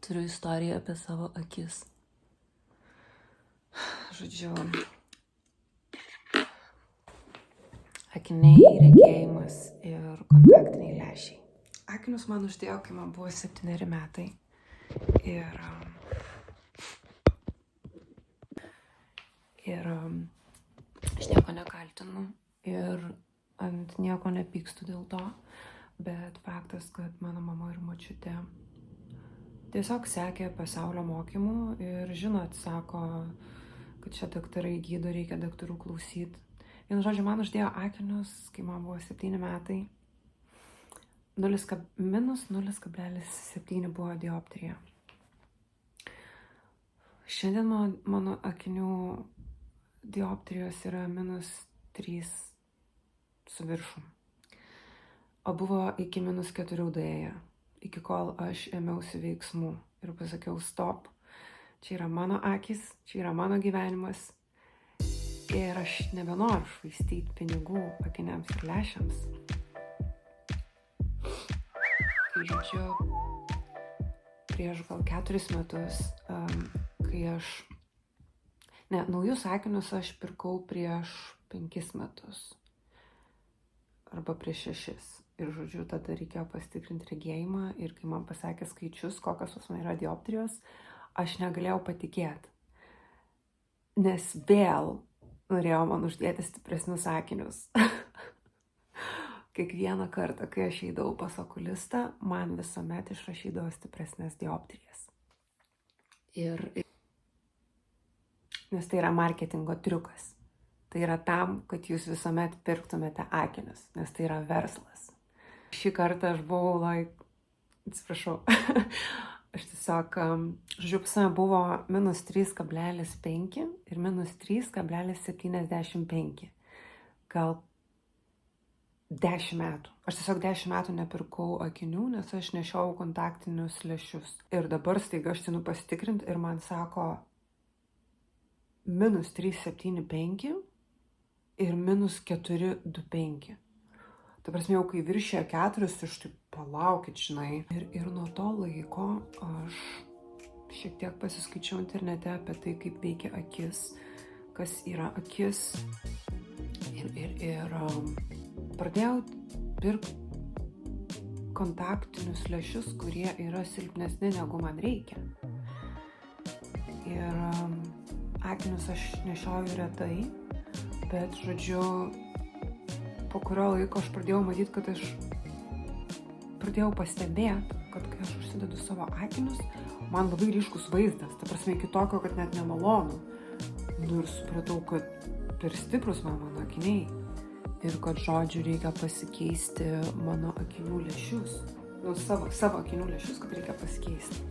Turiu istoriją apie savo akis. Žodžiu, akiniai, regėjimas ir kontaktiniai lęšiai. Akinius man uždėjo, kai man buvo 7 metai. Ir aš nieko nekaltinu ir ant nieko nepykstu dėl to, bet faktas, kad mano mama ir močiutė tiesiog sekė pasaulio mokymų ir žinot, sako, kad čia daktarai gydo, reikia daktarų klausyti. Vienu žodžiu, man uždėjo akinius, kai man buvo 7 metai. Minus 0,7 buvo dioptrija. Šiandien mano akinių dioptrijos yra -3 su viršum. O buvo iki -4 dėję, iki kol aš ėmiausi veiksmų ir pasakiau stop. Čia yra mano akys, čia yra mano gyvenimas ir aš nebenoriu švaistyti pinigų akiniams ir lęšiams. Tai žodžiu, prieš gal 4 metus, kai naujus akinius aš pirkau prieš 5 metus arba prieš 6. Ir žodžiu, tada reikėjo pasitikrinti regėjimą ir kai man pasakė skaičius, kokios pas man yra dioptrijos, aš negalėjau patikėti. Nes vėl norėjo man uždėti stipresnius akinius. Kiekvieną kartą, kai aš eidavau pas okulistą, man visuomet išrašydavo stipresnės dioptrijas. Nes tai yra marketingo triukas. Tai yra tam, kad jūs visuomet pirktumėte akinius, nes tai yra verslas. Šį kartą aš buvau, atsiprašau, aš tiesiog, žodžiu, pas mane buvo -3,5 ir -3,75. Gal 10 metų. Aš tiesiog 10 metų nepirkau akinių, nes aš nešiojau kontaktinius lęšius. Ir dabar staiga aš einu pasitikrinti ir man sako -3,75 ir -4,25. Ta prasme, jau kai viršėjo 4, aš taip palaukit, žinai. Ir nuo to laiko aš šiek tiek pasiskaičiau internete apie tai, kaip veikia akis, kas yra akis. Ir pradėjau pirkti kontaktinius lęšius, kurie yra silpnesni negu man reikia. Ir akinius aš nešioju retai, bet, žodžiu, po kurio laiko aš pradėjau matyti, kad aš pradėjau pastebėti, kad kai aš užsidedu savo akinius, man labai ryškus vaizdas, ta prasme kitokio, kad net nemalonu. Ir supratau, kad per stiprus mano akiniai ir kad, žodžiu, reikia pasikeisti mano akinių lęšius. Savo akinių lęšius, kad reikia pasikeisti.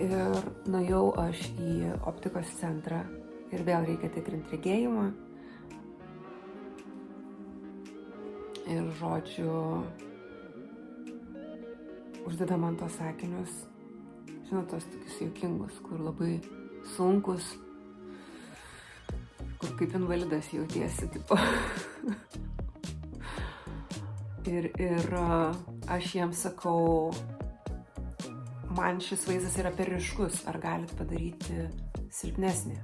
Ir nuėjau aš į optikos centrą ir vėl reikia tikrinti regėjimą. Ir, žodžiu, uždeda man tos akinius, žinot, tos tokius juokingus, kur labai sunkus, kur kaip invalidas jautiesi, tipo. Ir aš jiems sakau, man šis vaizdas yra per ryškus, ar galit padaryti silpnesnį?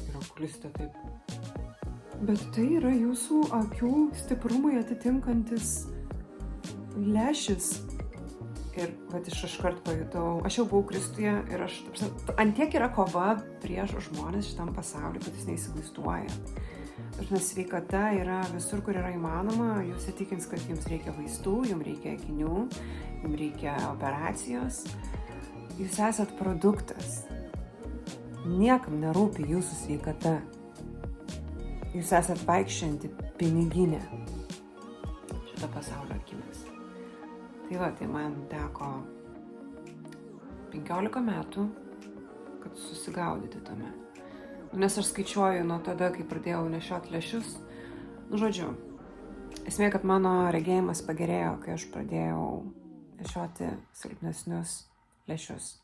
Ir okulistė taip. Bet tai yra jūsų akių stiprumai atitinkantis lęšis. Ir aš iškart pajutau, aš jau buvau Kristuje ir ant tiek yra kova prieš žmonės šitam pasauliu, kad jis neįsivaizduoja. Sveikata yra visur, kur yra įmanoma, jūs įtikins, kad jums reikia vaistų, jums reikia akinių, jums reikia operacijos. Jūs esat produktas. Niekam nerūpi jūsų sveikata. Jūs esat vaikščianti piniginė šito pasaulio akimis. Tai man teko 15 metų, kad susigaudyti tame. Nes aš skaičiuoju nuo tada, kai pradėjau nešioti lęšius. Žodžiu, esmė, kad mano regėjimas pagerėjo, kai aš pradėjau nešioti silpnesnius lęšius.